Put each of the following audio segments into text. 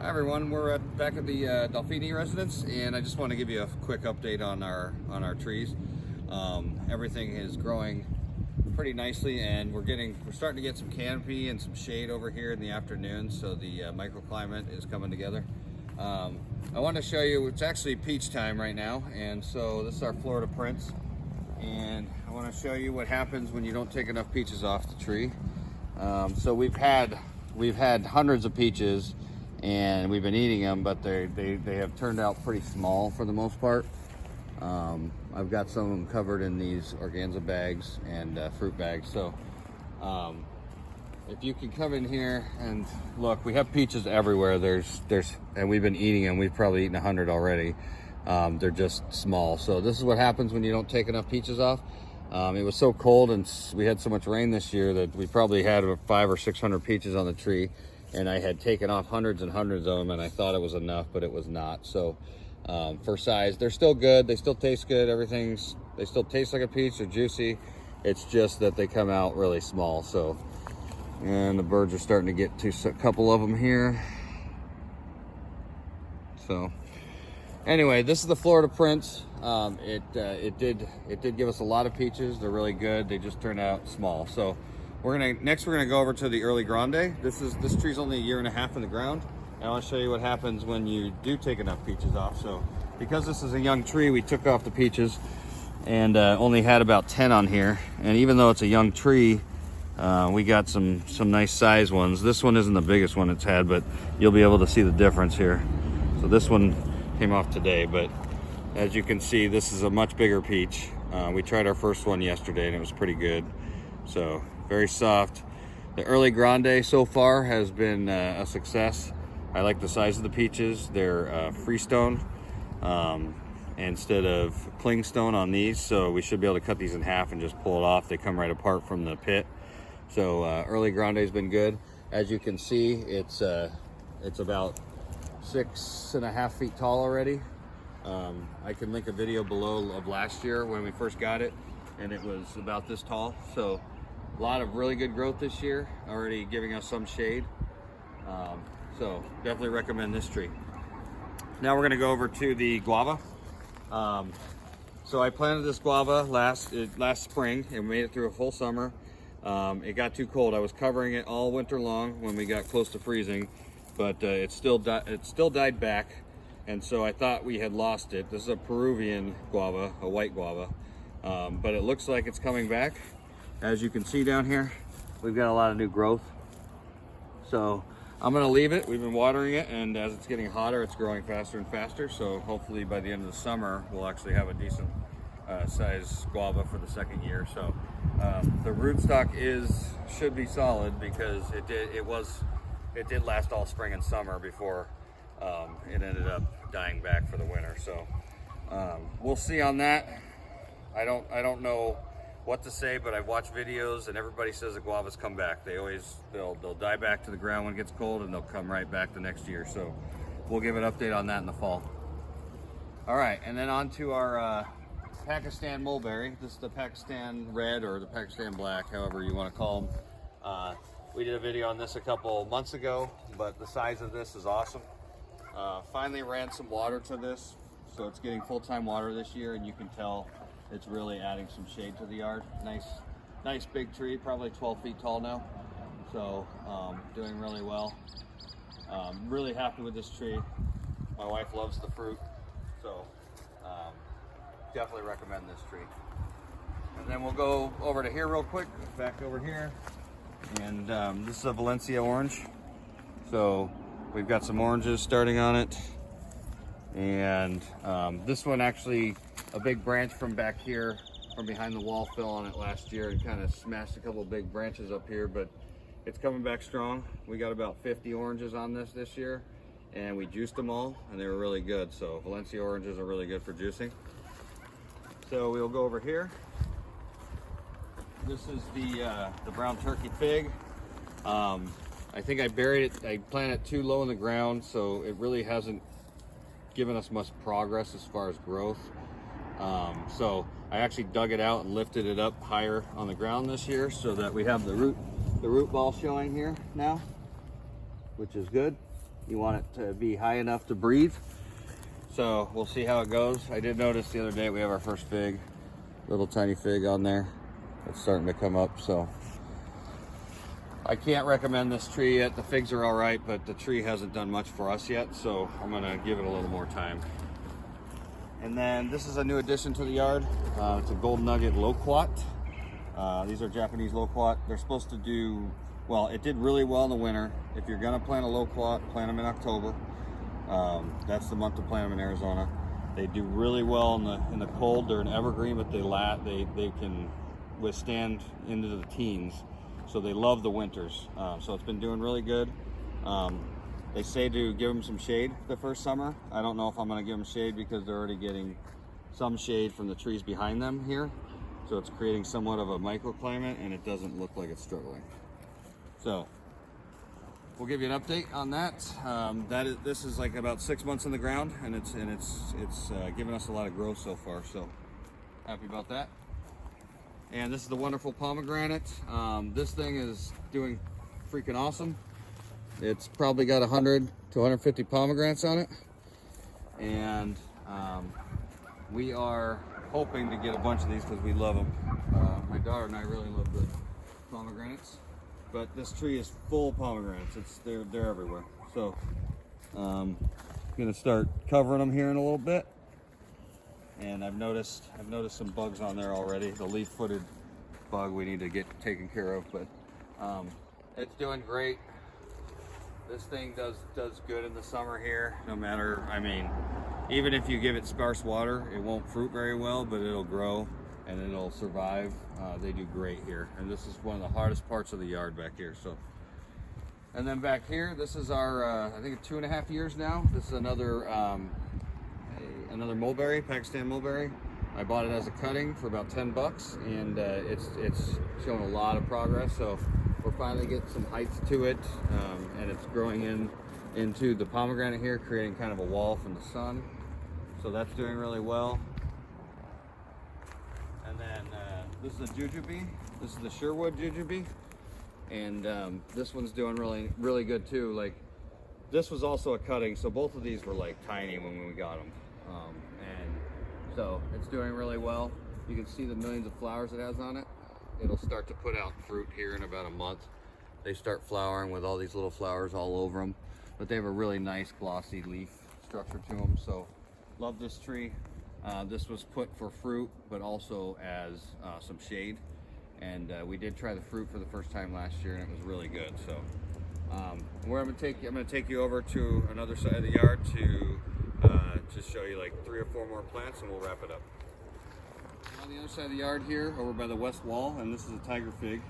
Hi everyone, we're back at the Delfini residence, and I just want to give you a quick update on our trees. Everything is growing pretty nicely, and we're starting to get some canopy and some shade over here in the afternoon, so the microclimate is coming together. I want to show you, it's actually peach time right now, and so this is our Florida Prince, and I want to show you what happens when you don't take enough peaches off the tree. So we've had hundreds of peaches, and we've been eating them, but they have turned out pretty small for the most part. I've got some of them covered in these organza bags and fruit bags. So if you can come in here and look, we have peaches everywhere. And we've been eating them. We've probably eaten 100 already. They're just small. So this is what happens when you don't take enough peaches off. It was so cold and we had so much rain this year that we probably had 500 or 600 peaches on the tree, and I had taken off hundreds and hundreds of them, and I thought it was enough, but it was not. So for size, they're still good. They still taste good. They still taste like a peach. They're juicy. It's just that they come out really small. So, and the birds are starting to get to a couple of them here. So anyway, this is the Florida Prince. It did give us a lot of peaches. They're really good. They just turned out small. So we're gonna go over to the early Grande. This tree's only 1.5 years in the ground, and I want to show you what happens when you do take enough peaches off. So because this is a young tree, we took off the peaches and only had about 10 on here. And even though it's a young tree, we got some nice size ones. This one isn't the biggest one it's had, but you'll be able to see the difference here. So this one came off today, but as you can see, this is a much bigger peach. We tried our first one yesterday and it was pretty good. So very soft. The early Grande so far has been a success. I like the size of the peaches. They're freestone instead of clingstone on these, so we should be able to cut these in half and just pull it off. They come right apart from the pit. So early Grande has been good. As you can see, it's about 6.5 feet tall already. I can link a video below of last year when we first got it, and it was about this tall. So a lot of really good growth this year, already giving us some shade. So definitely recommend this tree. Now we're gonna go over to the guava. So I planted this guava last spring and made it through a full summer. It got too cold. I was covering it all winter long when we got close to freezing, but it still died back. And so I thought we had lost it. This is a Peruvian guava, a white guava, but it looks like it's coming back. As you can see down here, we've got a lot of new growth. So I'm gonna leave it. We've been watering it, and as it's getting hotter, it's growing faster and faster. So hopefully by the end of the summer, we'll actually have a decent size guava for the second year. So the rootstock should be solid because it did last all spring and summer before it ended up dying back for the winter. So we'll see on that. I don't know what to say, but I've watched videos and everybody says the guavas come back. They'll die back to the ground when it gets cold, and they'll come right back the next year. So we'll give an update on that in the fall. All right, and then on to our Pakistan Mulberry. This is the Pakistan Red or the Pakistan Black, however you want to call them. We did a video on this a couple months ago, but the size of this is awesome. Finally ran some water to this, so it's getting full-time water this year, and you can tell it's really adding some shade to the yard. Nice big tree, probably 12 feet tall now. So doing really well. Really happy with this tree. My wife loves the fruit, so definitely recommend this tree. And then we'll go over to here real quick, back over here. And this is a Valencia Orange. So we've got some oranges starting on it. And this one actually, a big branch from back here, from behind the wall, fell on it last year and kind of smashed a couple big branches up here, but it's coming back strong. We got about 50 oranges on this year, and we juiced them all, and they were really good. So Valencia oranges are really good for juicing. So we'll go over here. This is the brown turkey fig. I think I buried it, I planted it too low in the ground, so it really hasn't given us much progress as far as growth. So I actually dug it out and lifted it up higher on the ground this year so that we have the root ball showing here now, which is good. You want it to be high enough to breathe. So we'll see how it goes. I did notice the other day we have our first fig, little tiny fig on there. It's starting to come up, so I can't recommend this tree yet. The figs are all right, but the tree hasn't done much for us yet, so I'm gonna give it a little more time. And then this is a new addition to the yard. It's a gold nugget loquat. These are Japanese loquat. They're supposed to do, well, it did really well in the winter. If you're gonna plant a loquat, plant them in October. That's the month to plant them in Arizona. They do really well in the cold. They're an evergreen, but they can withstand into the teens. So they love the winters. So it's been doing really good. They say to give them some shade the first summer. I don't know if I'm gonna give them shade because they're already getting some shade from the trees behind them here. So it's creating somewhat of a microclimate, and it doesn't look like it's struggling. So we'll give you an update on that. This is like about 6 months in the ground, and it's given us a lot of growth so far. So happy about that. And this is the wonderful pomegranate. This thing is doing freaking awesome. It's probably got 100 to 150 pomegranates on it, and we are hoping to get a bunch of these because we love them. My daughter and I really love the pomegranates. But this tree is full of pomegranates. They're everywhere. So I'm gonna start covering them here in a little bit. And I've noticed some bugs on there already. The leaf-footed bug we need to get taken care of, but it's doing great. This thing does good in the summer here. No matter, I mean, even if you give it sparse water, it won't fruit very well, but it'll grow and it'll survive. They do great here, and this is one of the hardest parts of the yard back here. So, and then back here, this is our I think 2.5 years now. This is another mulberry, Pakistan mulberry. I bought it as a cutting for about 10 bucks, and it's shown a lot of progress. So we're finally getting some heights to it, and it's growing into the pomegranate here, creating kind of a wall from the sun. So that's doing really well. And then this is a Jujube. This is the Sherwood Jujube, and this one's doing really good too. Like, this was also a cutting, so both of these were like tiny when we got them, and so it's doing really well. You can see the millions of flowers it has on it. It'll start to put out fruit here in about a month. They start flowering with all these little flowers all over them, but they have a really nice glossy leaf structure to them. So love this tree. This was put for fruit, but also as some shade. And we did try the fruit for the first time last year, and it was really good. So where I'm gonna take you over to another side of the yard to just show you like 3 or 4 more plants, and we'll wrap it up. On the other side of the yard here, over by the west wall, and this is a tiger fig.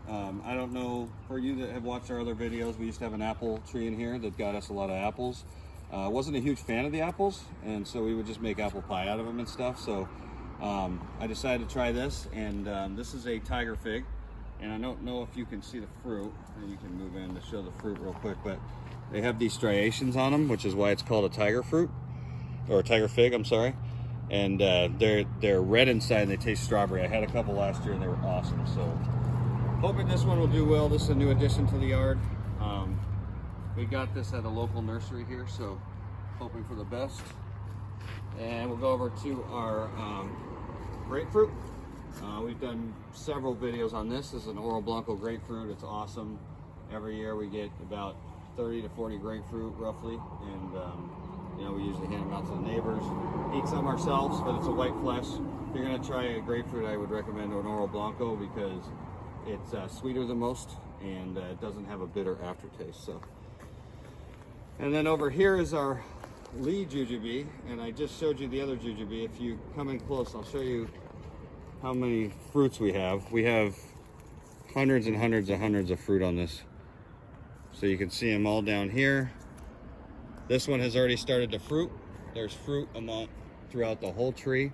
I don't know, for you that have watched our other videos, we used to have an apple tree in here that got us a lot of apples. Wasn't a huge fan of the apples, and so we would just make apple pie out of them and stuff. So I decided to try this, and this is a tiger fig, and I don't know if you can see the fruit, and you can move in to show the fruit real quick, but they have these striations on them, which is why it's called a tiger fruit, or a tiger fig, I'm sorry. And they're red inside, and they taste strawberry. I had a couple last year, and they were awesome. So hoping this one will do well. This is a new addition to the yard. We got this at a local nursery here, so hoping for the best. And we'll go over to our grapefruit. We've done several videos on this. This is an oral Blanco grapefruit. It's awesome. Every year we get about 30 to 40 grapefruit roughly, and you know, we usually hand them out to the neighbors. Eat some ourselves, but it's a white flesh. If you're gonna try a grapefruit, I would recommend an oral Blanco because it's sweeter than most, and it doesn't have a bitter aftertaste. So. And then over here is our Lee Jujube, and I just showed you the other Jujube. If you come in close, I'll show you how many fruits we have. We have hundreds and hundreds and hundreds of fruit on this. So you can see them all down here. This one has already started to fruit. There's fruit throughout the whole tree.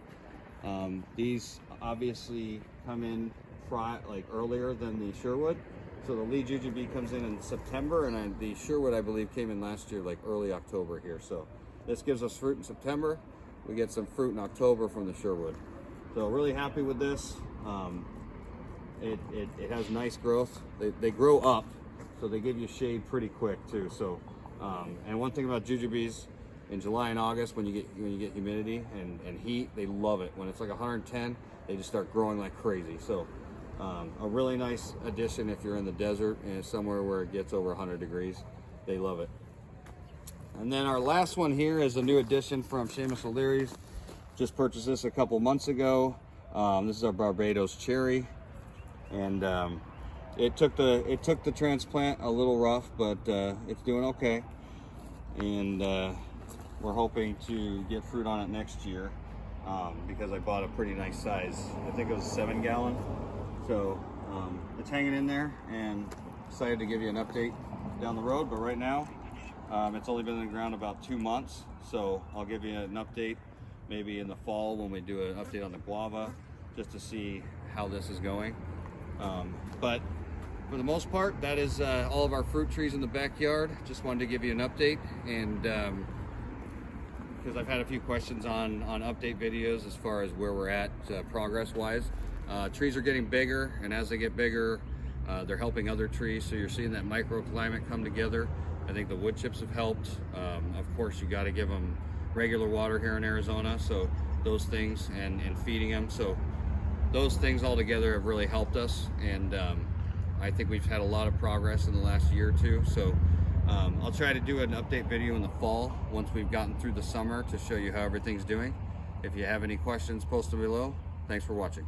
These obviously come in like earlier than the Sherwood. So the Lee Jujube comes in September, and the Sherwood, I believe, came in last year, like early October here. So this gives us fruit in September. We get some fruit in October from the Sherwood. So really happy with this. It has nice growth. They grow up, so they give you shade pretty quick too. So And one thing about jujubes, in July and August, when you get humidity and heat, they love it. When it's like 110, they just start growing like crazy. So a really nice addition if you're in the desert and somewhere where it gets over 100 degrees. They love it. And then our last one here is a new addition from Seamus O'Leary's. Just purchased this a couple months ago. This is our Barbados Cherry, and it took the transplant a little rough, but it's doing okay. And we're hoping to get fruit on it next year because I bought a pretty nice size. I think it was a 7-gallon. So it's hanging in there, and excited to give you an update down the road. But right now, it's only been in the ground about 2 months. So I'll give you an update maybe in the fall when we do an update on the guava, just to see how this is going. But for the most part, that is all of our fruit trees in the backyard. Just wanted to give you an update, and because I've had a few questions on update videos as far as where we're at progress wise. Trees are getting bigger, and as they get bigger, they're helping other trees, so you're seeing that microclimate come together. I think the wood chips have helped. Of course, you got to give them regular water here in Arizona, so those things, and feeding them, so those things all together have really helped us. And I think we've had a lot of progress in the last year or two. So I'll try to do an update video in the fall once we've gotten through the summer to show you how everything's doing. If you have any questions, post them below. Thanks for watching.